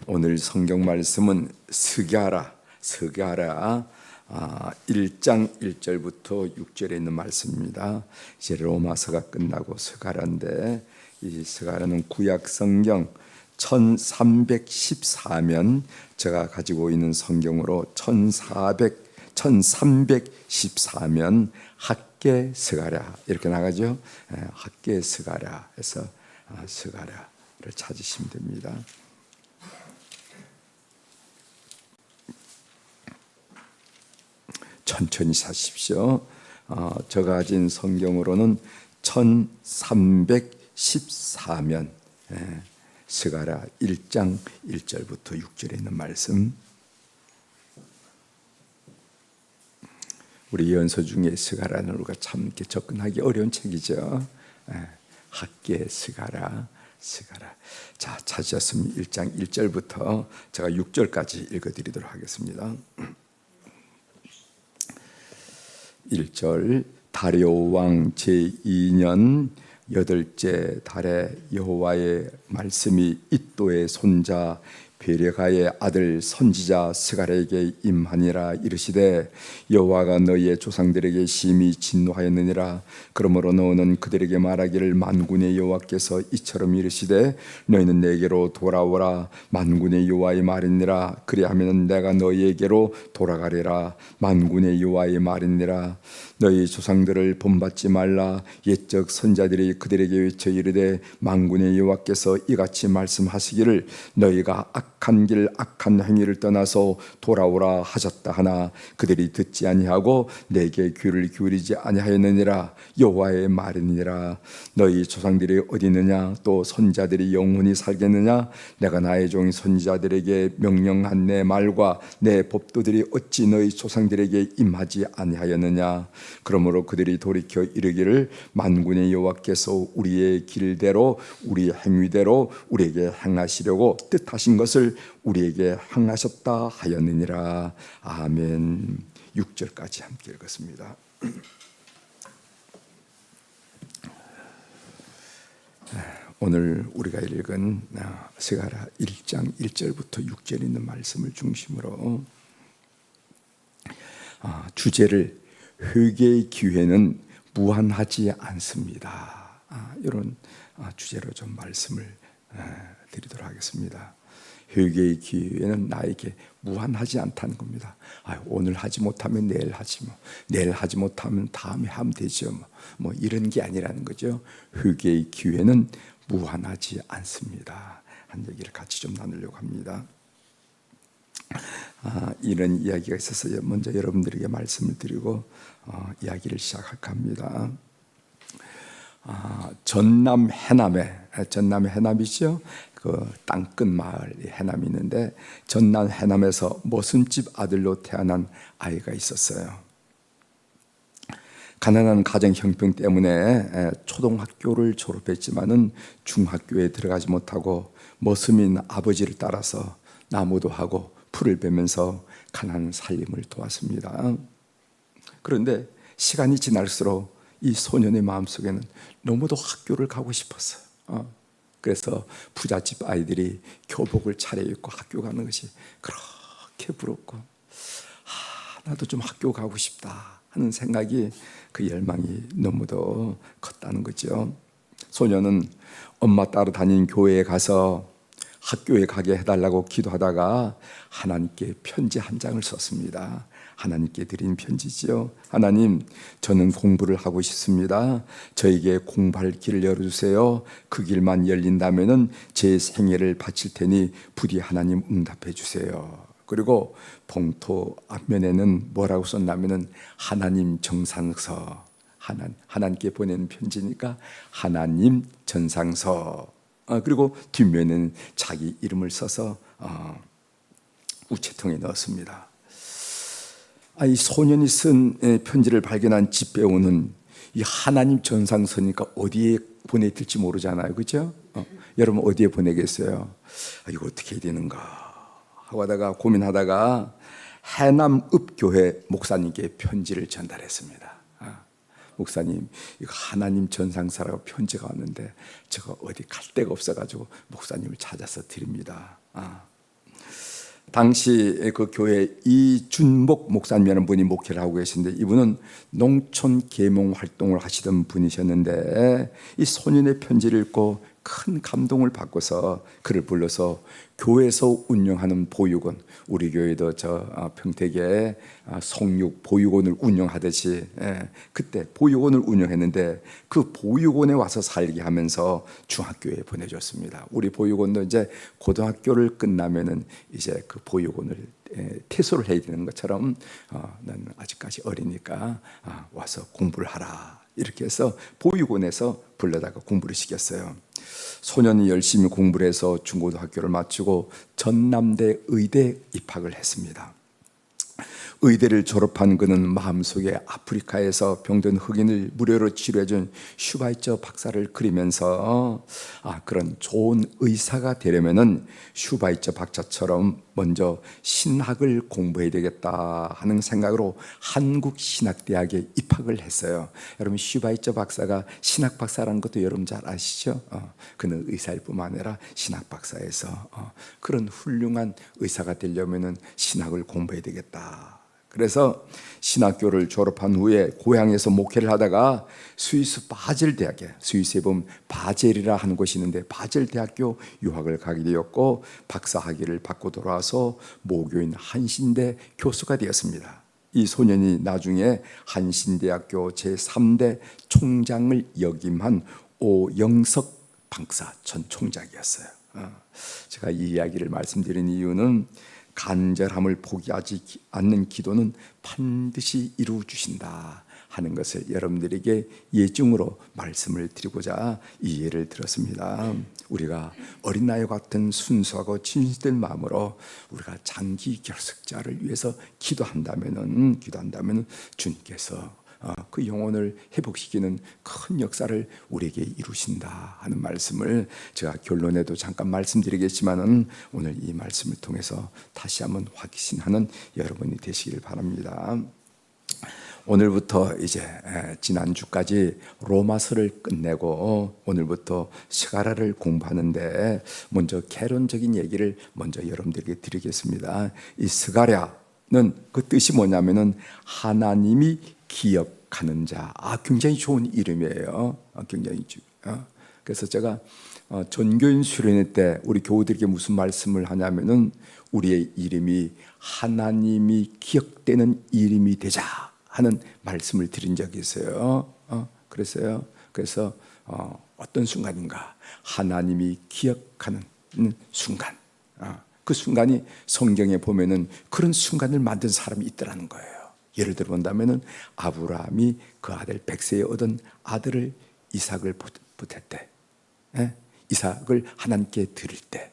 오늘 성경 말씀은 스가랴 1장 1절부터 6절에 있는 말씀입니다. 이제 로마서가 끝나고 스가랴인데, 이 스가랴는 구약 성경 1314면, 제가 가지고 있는 성경으로 1314면 학계 스가랴 이렇게 나가죠. 학계 스가랴에서 스가랴를 찾으시면 됩니다. 천천히 사십시오. 저 가진 성경으로는 1314면 스가랴 1장 1절부터 6절에 있는 말씀. 우리 연서 중에 스가랴는 우리가 참 이렇게 접근하기 어려운 책이죠. 학계 스가랴. 자, 찾으셨으면 1장 1절부터 제가 6절까지 읽어드리도록 하겠습니다. 1절. 다리오 왕 제2년 8째 달에 여호와의 말씀이 iddo의 손자 베레가의 아들 선지자 스가랴에게 임하니라. 이르시되 여호와가 너희의 조상들에게 심히 진노하였느니라. 그러므로 너는 그들에게 말하기를 만군의 여호와께서 이처럼 이르시되 너희는 내게로 돌아오라. 만군의 여호와의 말이니라. 그리하면 내가 너희에게로 돌아가리라. 만군의 여호와의 말이니라. 너희 조상들을 본받지 말라. 옛적 선자들이 그들에게 외쳐 이르되 만군의 여호와께서 이같이 말씀하시기를 너희가 악한 길 악한 행위를 떠나서 돌아오라 하셨다 하나 그들이 듣지 아니하고 내게 귀를 기울이지 아니하였느니라. 여호와의 말이니라. 너희 조상들이 어디 있느냐? 또 선자들이 영원히 살겠느냐? 내가 나의 종 선지자들에게 명령한 내 말과 내 법도들이 어찌 너희 조상들에게 임하지 아니하였느냐? 그러므로 그들이 돌이켜 이르기를 만군의 여호와께서 우리의 길대로 우리 행위대로 우리에게 행하시려고 뜻하신 것을 우리에게 행하셨다 하였느니라. 아멘. 6절까지 함께 읽었습니다. 오늘 우리가 읽은 스가랴 1장 1절부터 6절에 있는 말씀을 중심으로 주제를 회개의 기회는 무한하지 않습니다. 이런 주제로 좀 말씀을 드리도록 하겠습니다. 회개의 기회는 나에게 무한하지 않다는 겁니다. 오늘 하지 못하면 내일 하지 내일 하지 못하면 다음에 하면 되죠. 이런 게 아니라는 거죠. 회개의 기회는 무한하지 않습니다. 한 얘기를 같이 좀 나누려고 합니다. 이런 이야기가 있어서 먼저 여러분들에게 말씀을 드리고 이야기를 시작할까 합니다. 전남 해남이죠. 그 땅끝 마을 해남이 있는데, 전남 해남에서 모순집 아들로 태어난 아이가 있었어요. 가난한 가정 형편 때문에 초등학교를 졸업했지만은 중학교에 들어가지 못하고 모습인 아버지를 따라서 나무도 하고 풀을 베면서 가난한 살림을 도왔습니다. 그런데 시간이 지날수록 이 소년의 마음속에는 너무도 학교를 가고 싶었어요. 그래서 부잣집 아이들이 교복을 차려입고 학교 가는 것이 그렇게 부럽고, 나도 좀 학교 가고 싶다 하는 생각이, 그 열망이 너무도 컸다는 거죠. 소년은 엄마 따라 다닌 교회에 가서 학교에 가게 해달라고 기도하다가 하나님께 편지 한 장을 썼습니다. 하나님께 드린 편지지요. 하나님, 저는 공부를 하고 싶습니다. 저에게 공부할 길을 열어주세요. 그 길만 열린다면 제 생애를 바칠 테니 부디 하나님 응답해 주세요. 그리고 봉투 앞면에는 뭐라고 썼냐면은 하나님 정상서, 하나님께 보내는 편지니까 하나님 전상서. 그리고 뒷면에는 자기 이름을 써서 우체통에 넣었습니다. 이 소년이 쓴 편지를 발견한 집배우는 이 하나님 전상서니까 어디에 보내될지 모르잖아요, 그렇죠? 여러분 어디에 보내겠어요? 이거 어떻게 해야 되는가 하고 하다가 고민하다가 해남읍교회 목사님께 편지를 전달했습니다. 목사님, 이거 하나님 전상사라고 편지가 왔는데 제가 어디 갈 데가 없어가지고 목사님을 찾아서 드립니다. 당시 그 교회 이준복 목사님이라는 분이 목회를 하고 계신데, 이분은 농촌 계몽 활동을 하시던 분이셨는데, 이 소년의 편지를 읽고 큰 감동을 받고서 그를 불러서 교회에서 운영하는 보육원, 우리 교회도 저 평택에 성육 보육원을 운영하듯이 그때 보육원을 운영했는데, 그 보육원에 와서 살게 하면서 중학교에 보내줬습니다. 우리 보육원도 이제 고등학교를 끝나면은 이제 그 보육원을 퇴소를 해야 되는 것처럼 나는 아직까지 어리니까 와서 공부를 하라, 이렇게 해서 보육원에서 불러다가 공부를 시켰어요. 소년이 열심히 공부를 해서 중고등학교를 마치고 전남대 의대 입학을 했습니다. 의대를 졸업한 그는 마음속에 아프리카에서 병든 흑인을 무료로 치료해준 슈바이처 박사를 그리면서 그런 좋은 의사가 되려면은 슈바이처 박사처럼 먼저 신학을 공부해야 되겠다 하는 생각으로 한국신학대학에 입학을 했어요. 여러분, 슈바이처 박사가 신학 박사라는 것도 여러분 잘 아시죠? 그는 의사일 뿐만 아니라 신학 박사에서 그런 훌륭한 의사가 되려면은 신학을 공부해야 되겠다. 그래서 신학교를 졸업한 후에 고향에서 목회를 하다가 스위스 바젤 대학에, 스위스에 보면 바젤이라 하는 곳이 있는데 바젤 대학교 유학을 가게 되었고, 박사 학위를 받고 돌아와서 모교인 한신대 교수가 되었습니다. 이 소년이 나중에 한신대학교 제3대 총장을 역임한 오영석 박사 전 총장이었어요. 제가 이 이야기를 말씀드린 이유는, 간절함을 포기하지 않는 기도는 반드시 이루어 주신다 하는 것을 여러분들에게 예증으로 말씀을 드리고자 이 예를 들었습니다. 우리가 어린 나이와 같은 순수하고 진실된 마음으로 우리가 장기 결석자를 위해서 기도한다면은 주님께서 그 영혼을 회복시키는 큰 역사를 우리에게 이루신다 하는 말씀을 제가 결론에도 잠깐 말씀드리겠지만은, 오늘 이 말씀을 통해서 다시 한번 확신하는 여러분이 되시길 바랍니다. 오늘부터 이제 지난주까지 로마서를 끝내고 오늘부터 스가랴를 공부하는데, 먼저 개론적인 얘기를 먼저 여러분들에게 드리겠습니다. 이 스가랴는 그 뜻이 뭐냐면은 하나님이 기억하는 자. 굉장히 좋은 이름이에요. 굉장히 그래서 제가 전교인 수련회 때 우리 교우들에게 무슨 말씀을 하냐면은, 우리의 이름이 하나님이 기억되는 이름이 되자 하는 말씀을 드린 적이 있어요. 그래서 어떤 순간인가 하나님이 기억하는 순간, 그 순간이 성경에 보면은 그런 순간을 만든 사람이 있더라는 거예요. 예를 들어 본다면은, 아브라함이 그 아들 100세에 얻은 아들을 이삭을 보탤 때, 이삭을 하나님께 드릴 때,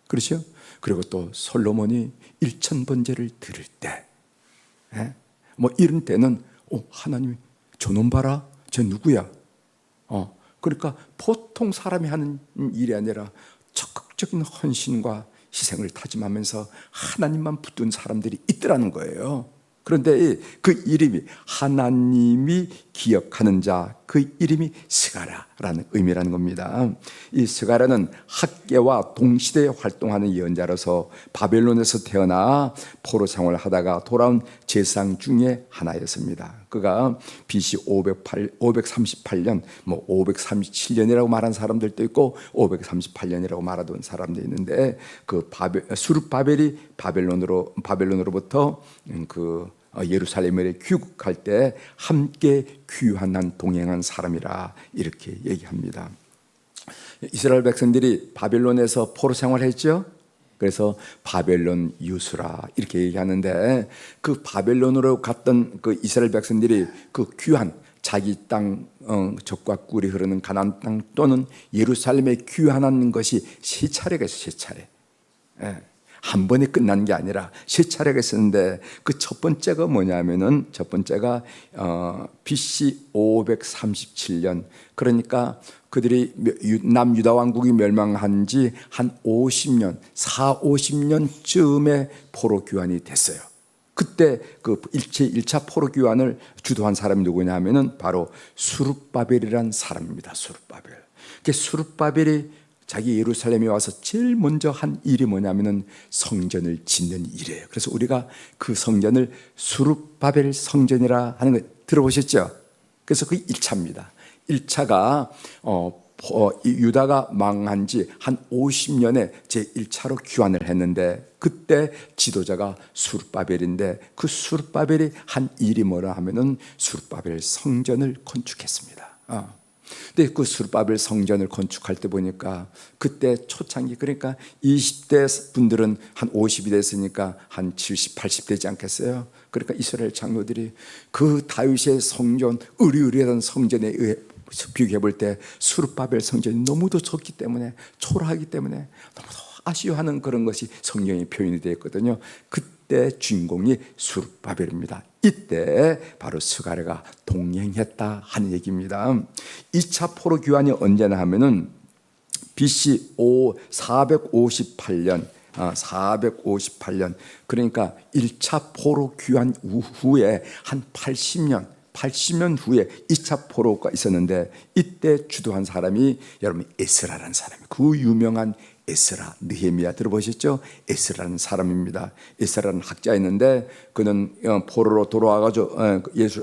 그렇죠? 그리고 또 솔로몬이 1000번제를 드릴 때, 뭐 이런 때는 하나님이 저놈 봐라, 저 누구야? 그러니까 보통 사람이 하는 일이 아니라 적극적인 헌신과 희생을 다짐하면서 하나님만 붙든 사람들이 있더라는 거예요. 그런데 그 이름이 하나님이 기억하는 자, 그 이름이 스가랴라는 의미라는 겁니다. 이 스가랴는 학계와 동시대에 활동하는 예언자로서 바벨론에서 태어나 포로 생활을 하다가 돌아온 제사장 중에 하나였습니다. 그가 BC 538년, 537년이라고 말한 사람들도 있고 538년이라고 말하던 사람도 있는데, 그 수르바벨이 바벨론으로부터 그 예루살렘에 귀국할 때 함께 귀환한 동행한 사람이라 이렇게 얘기합니다. 이스라엘 백성들이 바벨론에서 포로 생활했죠. 그래서 바벨론 유수라 이렇게 얘기하는데, 그 바벨론으로 갔던 그 이스라엘 백성들이 그 귀환, 자기 땅, 젖과 꿀이 흐르는 가나안 땅 또는 예루살렘에 귀환하는 것이 세 차례가 있어요. 세 차례. 한 번에 끝난 게 아니라 세 차례가 있었는데, 그 첫 번째가 뭐냐면은, 첫 번째가 BC 537년, 그러니까 그들이 남유다 왕국이 멸망한 지 한 50년, 50년쯤에 포로 귀환이 됐어요. 그때 그 1차 포로 귀환을 주도한 사람이 누구냐 하면은 바로 수룹바벨이라는 사람입니다. 수룹바벨이 자기 예루살렘에 와서 제일 먼저 한 일이 뭐냐면은 성전을 짓는 일이에요. 그래서 우리가 그 성전을 수룹바벨 성전이라 하는 거 들어보셨죠? 그래서 그게 1차입니다. 1차가 유다가 망한 지 한 50년에 제1차로 귀환을 했는데, 그때 지도자가 수룹바벨인데, 그 수룹바벨이 한 일이 뭐라 하면은 수룹바벨 성전을 건축했습니다. 근데 그 수룹바벨 성전을 건축할 때 보니까 그때 초창기, 그러니까 20대 분들은 한 50이 됐으니까 한 70, 80 되지 않겠어요? 그러니까 이스라엘 장로들이 그 다윗의 성전, 으리으리한 성전에 의해 비교해 볼 때 수룹바벨 성전이 너무도 적기 때문에, 초라하기 때문에 너무도 아쉬워하는 그런 것이 성경에 표현이 되어 있거든요. 그때 주인공이 수룹바벨입니다. 이때 바로 스가랴가 동행했다 하는 얘기입니다. 2차 포로 귀환이 언제나 하면은 BC 458년, 458년, 그러니까 1차 포로 귀환 후에 한 80년 후에 2차 포로가 있었는데, 이때 주도한 사람이 여러분 에스라라는 사람이, 그 유명한 에스라, 느헤미야 들어보셨죠? 에스라는 사람입니다. 에스라는 학자였는데 그는 포로로 돌아와가지고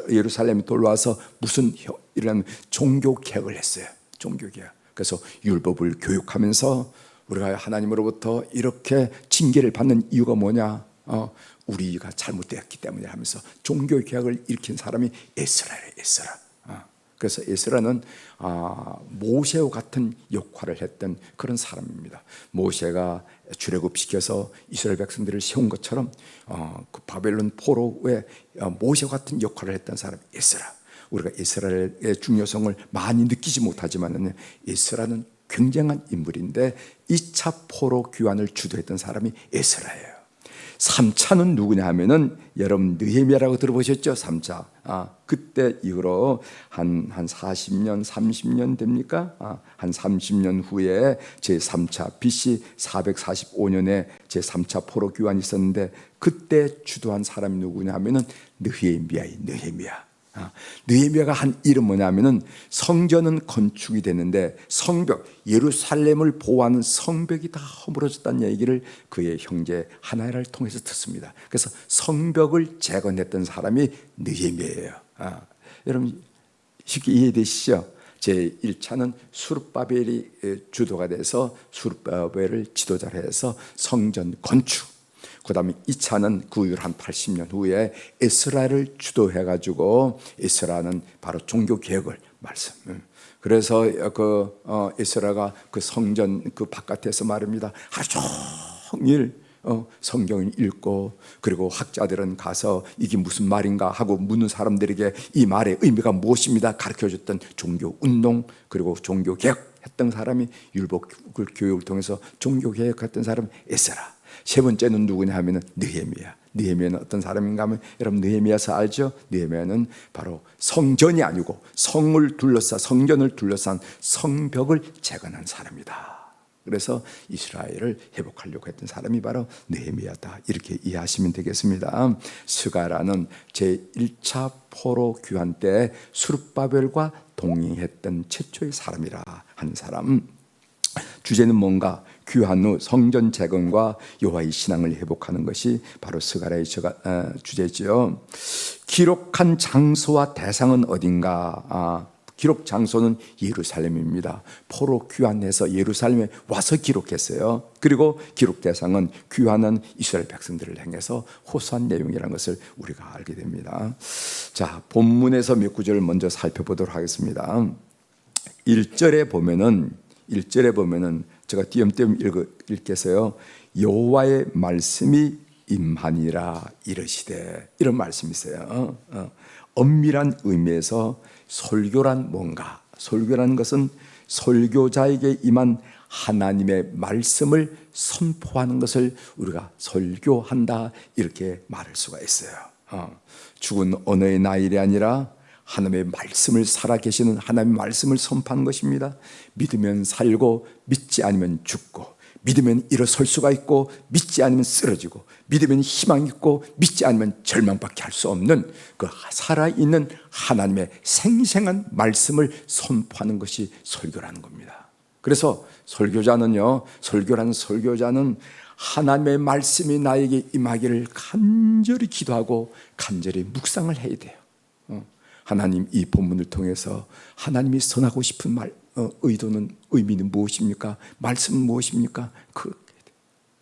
예루살렘에 돌아와서 무슨 이런 종교 개혁을 했어요. 종교 개혁. 그래서 율법을 교육하면서 우리가 하나님으로부터 이렇게 징계를 받는 이유가 뭐냐? 우리가 잘못되었기 때문에 하면서 종교 개혁을 일으킨 사람이 에스라예요. 에스라. 그래서 에스라는 모세와 같은 역할을 했던 그런 사람입니다. 모세가 출애굽시켜서 이스라엘 백성들을 세운 것처럼 그 바벨론 포로에 모세와 같은 역할을 했던 사람이 에스라. 우리가 에스라의 중요성을 많이 느끼지 못하지만 에스라는 굉장한 인물인데 2차 포로 귀환을 주도했던 사람이 에스라예요. 3차는 누구냐 하면은 여러분 느헤미야라고 들어보셨죠? 3차. 그때 이후로 한 40년, 30년 됩니까? 한 30년 후에 제3차 BC 445년에 제3차 포로 귀환이 있었는데, 그때 주도한 사람이 누구냐 하면은 느헤미야예요. 느헤미야. 느헤미야가 한 일은 뭐냐면은 성전은 건축이 되는데 성벽, 예루살렘을 보호하는 성벽이 다 허물어졌다는 얘기를 그의 형제 하나야를 통해서 듣습니다. 그래서 성벽을 재건했던 사람이 느헤미야예요. 여러분 쉽게 이해되시죠? 제1차는 수룹바벨이 주도가 돼서 수룹바벨을 지도자로 해서 성전 건축, 그 다음에 2차는 그 이후 한 80년 후에 에스라를 주도해가지고, 에스라는 바로 종교개혁을 말씀. 그래서 에스라가 그 성전 그 바깥에서 말입니다. 하루 종일 성경을 읽고, 그리고 학자들은 가서 이게 무슨 말인가 하고 묻는 사람들에게 이 말의 의미가 무엇입니다 가르쳐줬던 종교운동, 그리고 종교개혁했던 사람이, 율법 교육을 통해서 종교개혁했던 사람이 에스라. 세 번째는 누구냐 하면은 느헤미야. 느헤미야는 어떤 사람인가 하면, 여러분 느헤미야서 알죠? 느헤미야는 바로 성전이 아니고 성전을 둘러싼 성벽을 재건한 사람이다. 그래서 이스라엘을 회복하려고 했던 사람이 바로 느헤미야다. 이렇게 이해하시면 되겠습니다. 스가랴는 제1차 포로 귀환 때 수룹바벨과 동행했던 최초의 사람이라 한 사람. 주제는 뭔가? 귀환 후 성전 재건과 여호와의 신앙을 회복하는 것이 바로 스가랴의 주제지요. 기록한 장소와 대상은 어딘가? 기록 장소는 예루살렘입니다. 포로 귀환해서 예루살렘에 와서 기록했어요. 그리고 기록 대상은 귀환한 이스라엘 백성들을 향해서 호소한 내용이라는 것을 우리가 알게 됩니다. 자, 본문에서 몇 구절을 먼저 살펴보도록 하겠습니다. 1절에 보면은 제가 띄엄띄엄 읽겠어요. 여호와의 말씀이 임하니라 이르시되, 이런 말씀이 있어요. 엄밀한 의미에서 설교란 뭔가? 설교라는 것은 설교자에게 임한 하나님의 말씀을 선포하는 것을 우리가 설교한다, 이렇게 말할 수가 있어요. 죽은 언어의 나일이 아니라 하나님의 말씀을 살아계시는 하나님의 말씀을 선포하는 것입니다. 믿으면 살고 믿지 않으면 죽고, 믿으면 일어설 수가 있고 믿지 않으면 쓰러지고, 믿으면 희망이 있고 믿지 않으면 절망밖에 할 수 없는 그 살아있는 하나님의 생생한 말씀을 선포하는 것이 설교라는 겁니다. 그래서 설교자는 하나님의 말씀이 나에게 임하기를 간절히 기도하고 간절히 묵상을 해야 돼요. 하나님, 이 본문을 통해서 하나님이 선하고 싶은 의미는 무엇입니까? 말씀은 무엇입니까?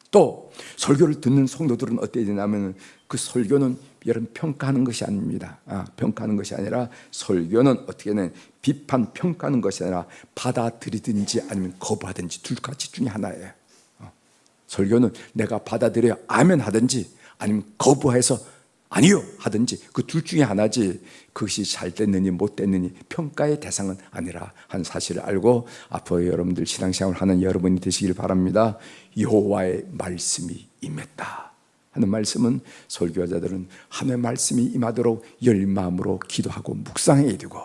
또 설교를 듣는 성도들은 어때야 되냐면, 그 설교는 여러분 평가하는 것이 아닙니다. 평가하는 것이 아니라, 설교는 어떻게는 비판, 평가하는 것이 아니라 받아들이든지 아니면 거부하든지 둘 가지 중에 하나예요. 설교는 내가 받아들여 아멘 하든지 아니면 거부해서 아니요 하든지 그 둘 중에 하나지, 그것이 잘 됐느니 못 됐느니 평가의 대상은 아니라 하는 사실을 알고 앞으로 여러분들 신앙생활을 하는 여러분이 되시길 바랍니다. 여호와의 말씀이 임했다 하는 말씀은, 설교자들은 하나님의 말씀이 임하도록 열마음으로 기도하고 묵상해야 되고,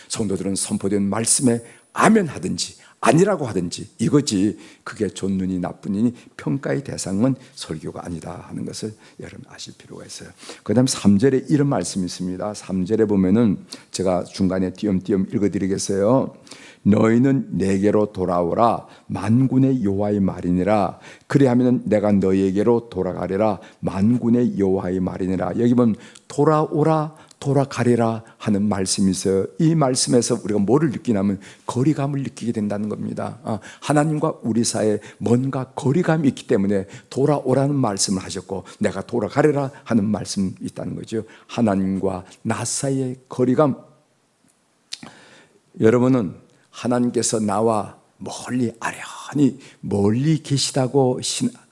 성도들은 선포된 말씀에 아멘 하든지 아니라고 하든지 이거지, 그게 좋느니 나쁘니 평가의 대상은 설교가 아니다 하는 것을 여러분 아실 필요가 있어요. 그 다음 3절에 이런 말씀이 있습니다. 3절에 보면은 제가 중간에 띄엄띄엄 읽어드리겠어요. 너희는 내게로 돌아오라, 만군의 여호와의 말이니라. 그리하면 내가 너희에게로 돌아가리라, 만군의 여호와의 말이니라. 여기 보면 돌아오라, 돌아가리라 하는 말씀이 있어요. 이 말씀에서 우리가 뭐를 느끼냐면 거리감을 느끼게 된다는 겁니다. 하나님과 우리 사이에 뭔가 거리감이 있기 때문에 돌아오라는 말씀을 하셨고, 내가 돌아가리라 하는 말씀이 있다는 거죠. 하나님과 나 사이의 거리감. 여러분은 하나님께서 나와 멀리, 아련히 멀리 계시다고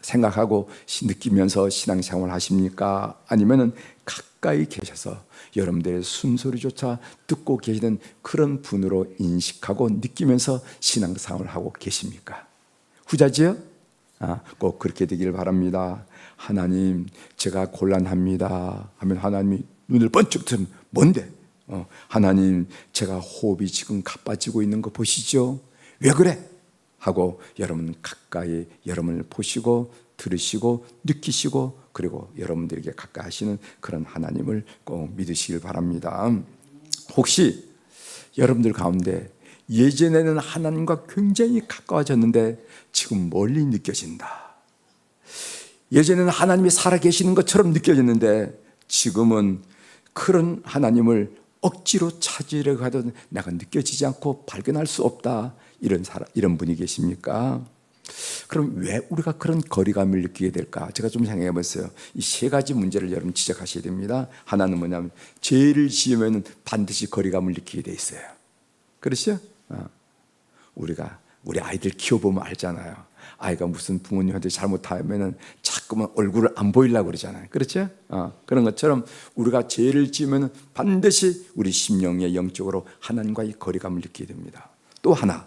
생각하고 느끼면서 신앙생활을 하십니까? 아니면은 가까이 계셔서 여러분들의 숨소리조차 듣고 계시는 그런 분으로 인식하고 느끼면서 신앙생활을 하고 계십니까? 후자지요? 꼭 그렇게 되기를 바랍니다. 하나님, 제가 곤란합니다 하면 하나님이 눈을 번쩍 뜨면 뭔데? 하나님, 제가 호흡이 지금 가빠지고 있는 거 보시죠? 왜 그래? 하고 여러분 가까이 여러분을 보시고 들으시고 느끼시고, 그리고 여러분들에게 가까이 하시는 그런 하나님을 꼭 믿으시길 바랍니다. 혹시 여러분들 가운데 예전에는 하나님과 굉장히 가까워졌는데 지금 멀리 느껴진다, 예전에는 하나님이 살아계시는 것처럼 느껴졌는데 지금은 그런 하나님을 억지로 찾으려고 하던 내가 느껴지지 않고 발견할 수 없다, 이런 분이 계십니까? 그럼 왜 우리가 그런 거리감을 느끼게 될까? 제가 좀 생각해 봤어요. 이 세 가지 문제를 여러분 지적하셔야 됩니다. 하나는 뭐냐면, 죄를 지으면 반드시 거리감을 느끼게 돼 있어요. 그렇죠? 우리가 우리 아이들 키워보면 알잖아요. 아이가 무슨 부모님한테 잘못하면 자꾸만 얼굴을 안 보이려고 그러잖아요. 그렇죠? 그런 것처럼 우리가 죄를 지으면 반드시 우리 심령의 영적으로 하나님과의 거리감을 느끼게 됩니다. 또 하나,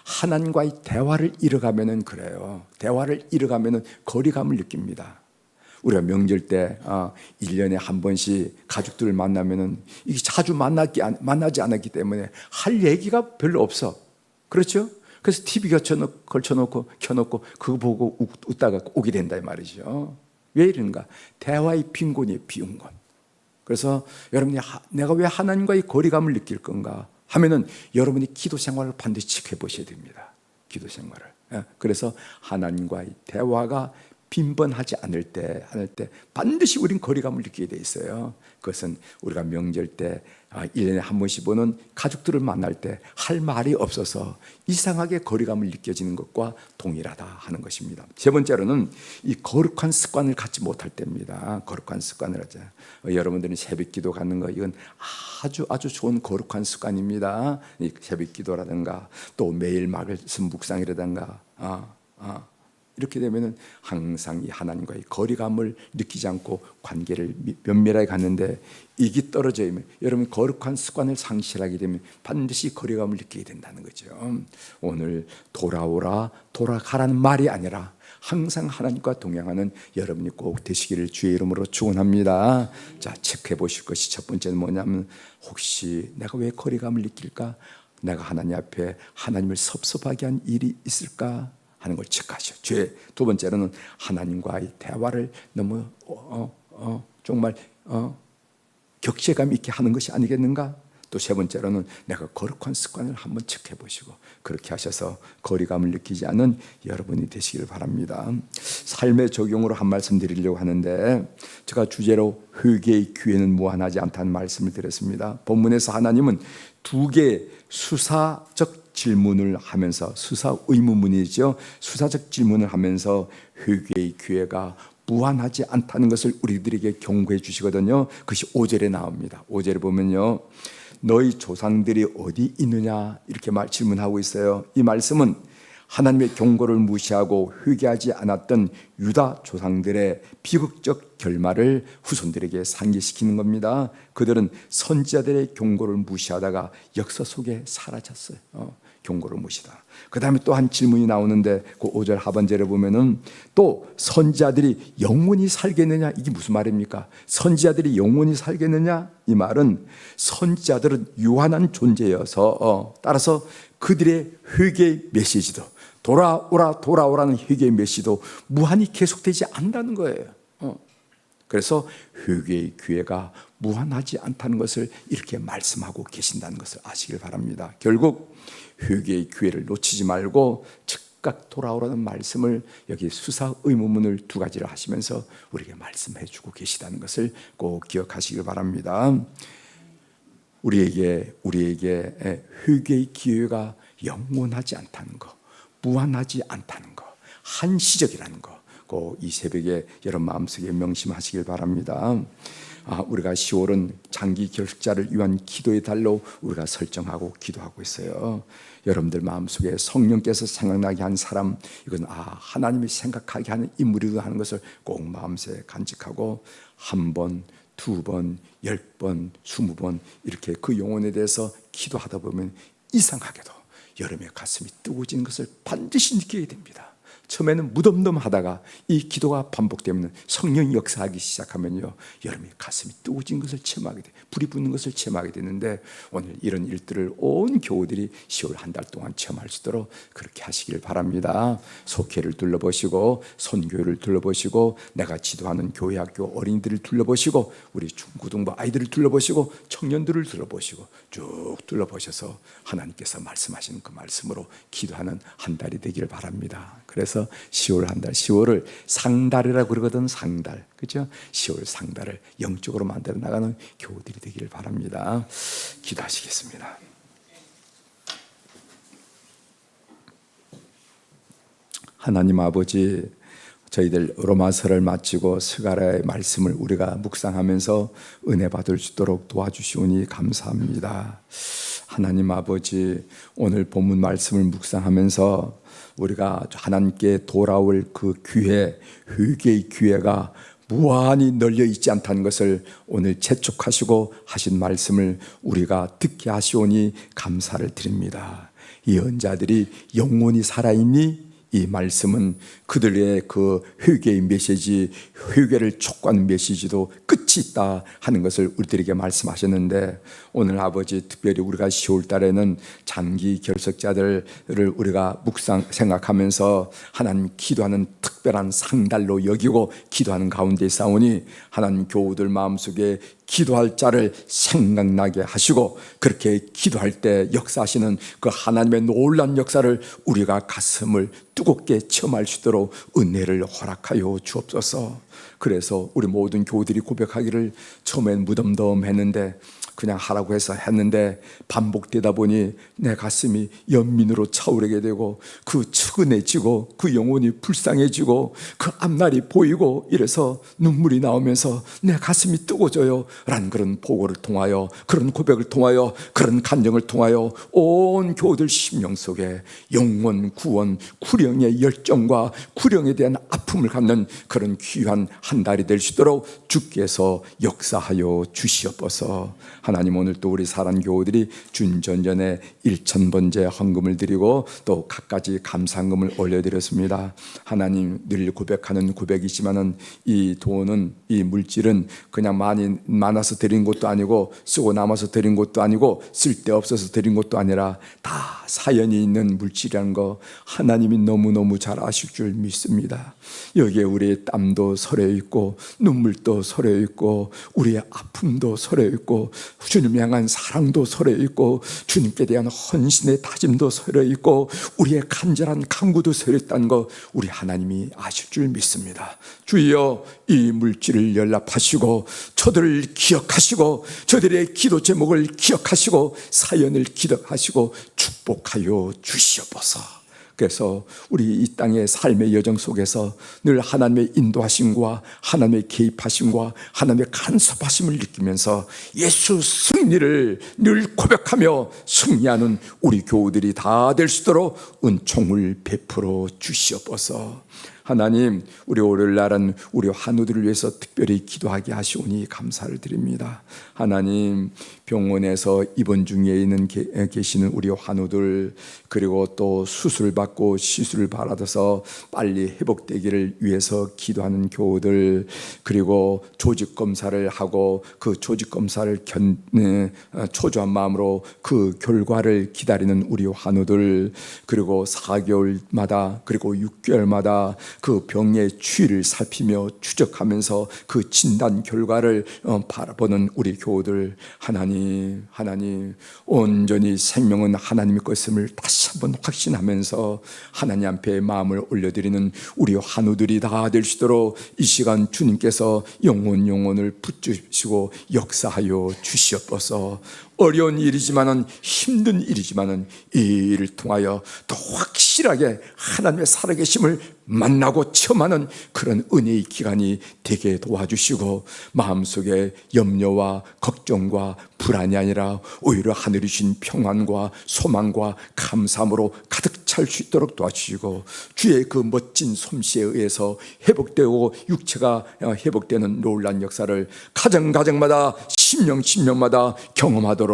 하나님과의 대화를 이어가면은 그래요. 대화를 이어가면은 거리감을 느낍니다. 우리가 명절 때 1년에 한 번씩 가족들을 만나면은 이게 자주 만나지 않았기 때문에 할 얘기가 별로 없어. 그렇죠? 그래서 TV 걸쳐놓고 켜놓고 그거 보고 웃다가 오게 된다 이 말이죠. 왜 이러는가? 대화의 빈곤이에요, 빈곤. 그래서 여러분이 내가 왜 하나님과의 거리감을 느낄 건가 하면은 여러분이 기도 생활을 반드시 체크해 보셔야 됩니다. 기도 생활을. 그래서 하나님과의 대화가 빈번하지 않을 때 반드시 우린 거리감을 느끼게 돼 있어요. 그것은 우리가 명절 때 1년에 한 번씩 보는 가족들을 만날 때 할 말이 없어서 이상하게 거리감을 느껴지는 것과 동일하다 하는 것입니다. 세 번째로는 이 거룩한 습관을 갖지 못할 때입니다. 거룩한 습관을 하자. 여러분들이 새벽 기도 갖는 거, 이건 아주 좋은 거룩한 습관입니다. 이 새벽 기도라든가 또 매일 말씀 묵상이라든가 이렇게 되면은 항상 이 하나님과의 거리감을 느끼지 않고 관계를 면밀하게 갖는데, 이게 떨어져 있으면 여러분 거룩한 습관을 상실하게 되면 반드시 거리감을 느끼게 된다는 거죠. 오늘 돌아오라, 돌아가라는 말이 아니라 항상 하나님과 동행하는 여러분이 꼭 되시기를 주의 이름으로 축원합니다. 자, 체크해 보실 것이 첫 번째는 뭐냐면, 혹시 내가 왜 거리감을 느낄까? 내가 하나님 앞에 하나님을 섭섭하게 한 일이 있을까 하는 걸 체크하죠. 두 번째로는 하나님과의 대화를 너무 정말 격제감 있게 하는 것이 아니겠는가? 또 세 번째로는 내가 거룩한 습관을 한번 체크해 보시고 그렇게 하셔서 거리감을 느끼지 않는 여러분이 되시길 바랍니다. 삶의 적용으로 한 말씀 드리려고 하는데 제가 주제로 회개의 기회는 무한하지 않다는 말씀을 드렸습니다. 본문에서 하나님은 두 개의 수사적 질문을 하면서 수사 의문문이죠. 수사적 질문을 하면서 회개의 기회가 무한하지 않다는 것을 우리들에게 경고해 주시거든요. 그것이 5절에 나옵니다. 5절에 보면요, 너희 조상들이 어디 있느냐 이렇게 질문하고 있어요. 이 말씀은 하나님의 경고를 무시하고 회개하지 않았던 유다 조상들의 비극적 결말을 후손들에게 상기시키는 겁니다. 그들은 선지자들의 경고를 무시하다가 역사 속에 사라졌어요. 경고를 무시다. 그 다음에 또 한 질문이 나오는데 그 5절 하반절에 보면은 또 선지자들이 영원히 살겠느냐, 이게 무슨 말입니까? 선지자들이 영원히 살겠느냐, 이 말은 선지자들은 유한한 존재여서 따라서 그들의 회개의 메시지도 돌아오라는 회개의 메시지도 무한히 계속되지 않는다는 거예요. 그래서 회개의 기회가 무한하지 않다는 것을 이렇게 말씀하고 계신다는 것을 아시길 바랍니다. 결국 회개의 기회를 놓치지 말고 즉각 돌아오라는 말씀을 여기 수사 의문문을 두 가지를 하시면서 우리에게 말씀해 주고 계시다는 것을 꼭 기억하시길 바랍니다. 우리에게 회개의 기회가 영원하지 않다는 것, 무한하지 않다는 것, 한시적이라는 것, 꼭 이 새벽에 여러분 마음속에 명심하시길 바랍니다. 우리가 10월은 장기 결석자를 위한 기도의 달로 우리가 설정하고 기도하고 있어요. 여러분들 마음속에 성령께서 생각나게 한 사람, 이건 하나님이 생각하게 하는 인물이다 하는 것을 꼭 마음속에 간직하고 한 번, 두 번, 10번, 20번 이렇게 그 영혼에 대해서 기도하다 보면 이상하게도 여러분의 가슴이 뜨거워지는 것을 반드시 느끼게 됩니다. 처음에는 무덤덤하다가 이 기도가 반복되면 성령이 역사하기 시작하면요, 여러분의 가슴이 뜨거워진 것을 체험하게 돼, 불이 붙는 것을 체험하게 되는데 오늘 이런 일들을 온 교우들이 10월 한 달 동안 체험할 수 있도록 그렇게 하시길 바랍니다. 속회를 둘러보시고 선교를 둘러보시고 내가 지도하는 교회 학교 어린이들을 둘러보시고 우리 중고등부 아이들을 둘러보시고 청년들을 둘러보시고 쭉 둘러보셔서 하나님께서 말씀하시는 그 말씀으로 기도하는 한 달이 되기를 바랍니다. 그래서 10월 한 달, 10월을 상달이라고 그러거든. 상달, 그렇죠? 10월 상달을 영적으로 만들어 나가는 교우들이 되기를 바랍니다. 기도하시겠습니다. 하나님 아버지, 저희들 로마서를 마치고 스가랴의 말씀을 우리가 묵상하면서 은혜 받을 수 있도록 도와주시오니 감사합니다. 하나님 아버지, 오늘 본문 말씀을 묵상하면서 우리가 하나님께 돌아올 그 기회, 회개의 기회가 무한히 널려 있지 않다는 것을 오늘 재촉하시고 하신 말씀을 우리가 듣게 하시오니 감사를 드립니다. 예언자들이 영원히 살아있니? 이 말씀은 그들의 그 회개의 메시지, 회개를 촉구하는 메시지도 끝이 있다 하는 것을 우리들에게 말씀하셨는데 오늘 아버지 특별히 우리가 10월 달에는 장기 결석자들을 우리가 생각하면서 하나님 기도하는 특별한 상달로 여기고 기도하는 가운데 싸우니 하나님 교우들 마음속에 기도할 자를 생각나게 하시고 그렇게 기도할 때 역사하시는 그 하나님의 놀라운 역사를 우리가 가슴을 뜨겁게 체험할 수 있도록 은혜를 허락하여 주옵소서. 그래서 우리 모든 교우들이 고백하기를 처음엔 무덤덤했는데 그냥 하라고 해서 했는데 반복되다 보니 내 가슴이 연민으로 차오르게 되고 그 측은해지고 그 영혼이 불쌍해지고 그 앞날이 보이고 이래서 눈물이 나오면서 내 가슴이 뜨거워져요 라는 그런 보고를 통하여, 그런 고백을 통하여, 그런 간증을 통하여 온 교우들 심령 속에 영원 구원, 구령의 열정과 구령에 대한 아픔을 갖는 그런 귀한 한 달이 될 수 있도록 주께서 역사하여 주시옵소서. 하나님, 오늘 또 우리 사랑 교우들이 준전전에 1,000번째 헌금을 드리고 또 갖가지 감사헌금을 올려드렸습니다. 하나님, 늘 고백하는 고백이지만은 이 돈은, 이 물질은 그냥 많아서 드린 것도 아니고 쓰고 남아서 드린 것도 아니고 쓸데없어서 드린 것도 아니라 다 사연이 있는 물질이라는 거 하나님이 너무너무 잘 아실 줄 믿습니다. 여기에 우리의 땀도 서려 있고 눈물도 서려 있고 우리의 아픔도 서려 있고 주님을 향한 사랑도 서려 있고 주님께 대한 헌신의 다짐도 서려 있고 우리의 간절한 간구도 서려 있다는 거 우리 하나님이 아실 줄 믿습니다. 주여, 이 물질을 연락하시고 저들을 기억하시고 저들의 기도 제목을 기억하시고 사연을 기억하시고 축복하여 주시옵소서. 그래서 우리 이 땅의 삶의 여정 속에서 늘 하나님의 인도하심과 하나님의 개입하심과 하나님의 간섭하심을 느끼면서 예수 승리를 늘 고백하며 승리하는 우리 교우들이 다 될 수 있도록 은총을 베풀어 주시옵소서. 하나님, 우리 월요일날은 우리 환우들을 위해서 특별히 기도하게 하시오니 감사를 드립니다. 하나님, 병원에서 입원 중에 계시는 우리 환우들, 그리고 또 수술받고 시술을 받아서 빨리 회복되기를 위해서 기도하는 교우들, 그리고 조직검사를 하고 그 조직검사를 초조한 마음으로 그 결과를 기다리는 우리 환우들, 그리고 4개월마다 그리고 6개월마다 그 병의 추이를 살피며 추적하면서 그 진단 결과를 바라보는 우리 교우들, 하나님 온전히 생명은 하나님의 것임을 다시 한번 확신하면서 하나님 앞에 마음을 올려드리는 우리 환우들이 다 될 수 있도록 이 시간 주님께서 영혼을 붙주시고 역사하여 주시옵소서. 어려운 일이지만은 힘든 일이지만은 이 일을 통하여 더 확실하게 하나님의 살아계심을 만나고 체험하는 그런 은혜의 기간이 되게 도와주시고 마음속에 염려와 걱정과 불안이 아니라 오히려 하늘이 주신 평안과 소망과 감사함으로 가득 찰 수 있도록 도와주시고 주의 그 멋진 솜씨에 의해서 회복되고 육체가 회복되는 놀라운 역사를 가정마다 심령마다 경험하도록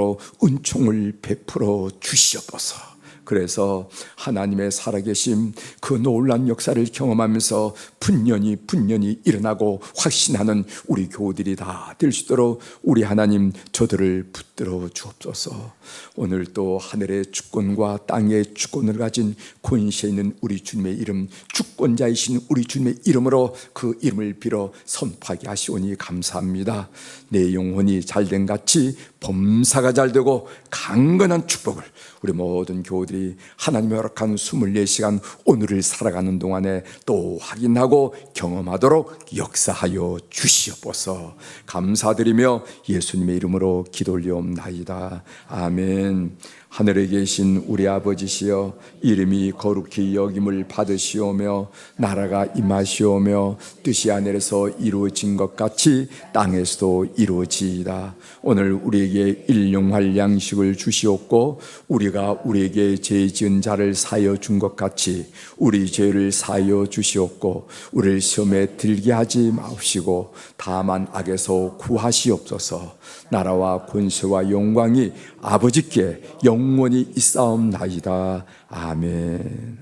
은총을 베풀어 주시옵소서. 그래서 하나님의 살아계심 그 놀라운 역사를 경험하면서 분연히 일어나고 확신하는 우리 교우들이 다 될 수 있도록 우리 하나님 저들을 붙들어 주옵소서. 오늘 또 하늘의 주권과 땅의 주권을 가진 권세 있는 우리 주님의 이름, 주권자이신 우리 주님의 이름으로 그 이름을 빌어 선포하게 하시오니 감사합니다. 내 영혼이 잘된 같이 범사가 잘되고 강건한 축복을 우리 모든 교우들이 하나님의 허락한 24시간 오늘을 살아가는 동안에 또 확인하고 경험하도록 역사하여 주시옵소서. 감사드리며 예수님의 이름으로 기도 올리옵나이다. 아멘. 하늘에 계신 우리 아버지시여, 이름이 거룩히 여김을 받으시오며 나라가 임하시오며 뜻이 하늘에서 이루어진 것 같이 땅에서도 이루어지이다. 오늘 우리에게 일용할 양식을 주시옵고 우리가 우리에게 죄 지은 자를 사하여 준 것 같이 우리 죄를 사하여 주시옵고 우리를 시험에 들게 하지 마옵시고 다만 악에서 구하시옵소서. 나라와 권세와 영광이 아버지께 영원히 있사옵나이다. 아멘.